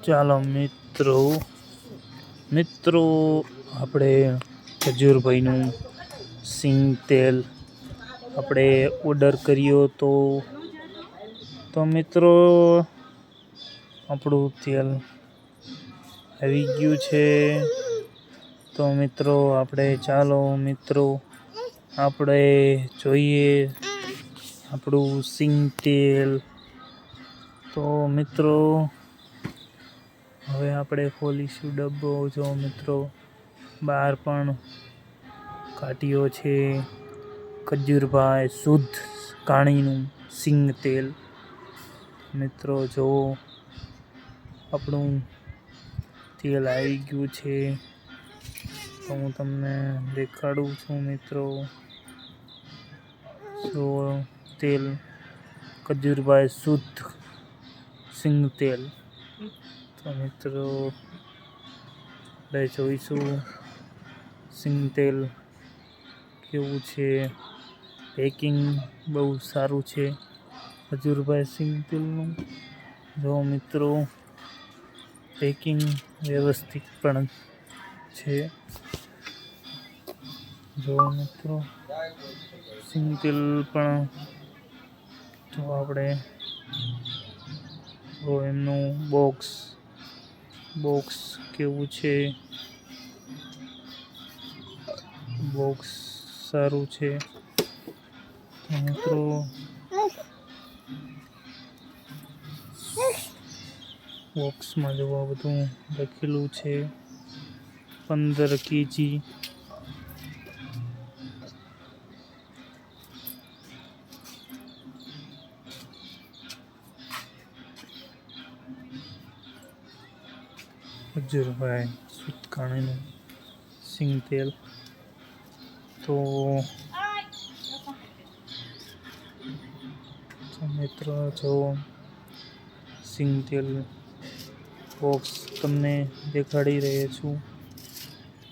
ચાલો મિત્રો આપણે ખજૂરભાઈનું સિંગ તેલ આપણે ઓર્ડર કર્યો તો મિત્રો આપણું તેલ આવી ગયું છે. તો મિત્રો આપણે જોઈએ આપણું સિંગ તેલ. તો મિત્રો હવે આપણે ખોલીશું ડબ્બો. જો મિત્રો બહાર પણ કાઢ્યો છે ખજૂરભાઈ શુદ્ધ કાણીનું સિંગ તેલ. મિત્રો જો આપણું તેલ આવી ગયું છે. તો હું તમને દેખાડું છું મિત્રો. જો તેલ ખજૂરભાઈ શુદ્ધ સિંગ તેલ. તો મિત્રો આપણે જોઈશું સિંગ તેલ કેવું છે. પેકિંગ બહુ સારું છે ખજૂરભાઈ સિંગ તેલનું. જો મિત્રો પેકિંગ વ્યવસ્થિત પણ છે. જો મિત્રો સિંગ તેલ પણ જો આપણે જો એમનું બોક્સ કેવું છે. બોક્સ સારું છે. તો મિત્રો બોક્સમાં જોવા બધું લખેલું છે 15 kg. ખજૂરભાઈ શુદ્ધ કાણીનું સિંગ તેલ. તો મિત્રો જો સિંગ તેલ બોક્સ તમને દેખાડી રહ્યો છું.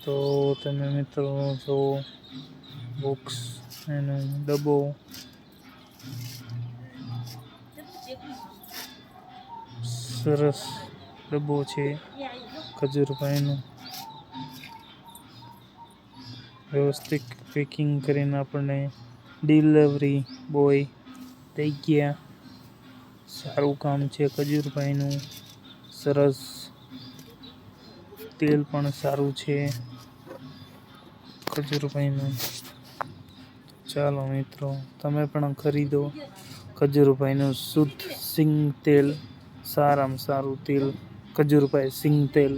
તો તમે મિત્રો જો બોક્સ એનો ડબ્બો સરસ ડબ્બો છે ખજૂરભાઈનું. વ્યવસ્થિત પેકિંગ કરીને આપણને ડિલિવરી બોય થઈ ગયા. સારું કામ છે ખજૂરભાઈનું. સરસ તેલ પણ સારું છે ખજૂરભાઈનું. ચાલો મિત્રો તમે પણ ખરીદો ખજૂરભાઈનું શુદ્ધ સિંગ તેલ. સારામાં સારું તેલ ખજૂરભાઈ સિંગ તેલ.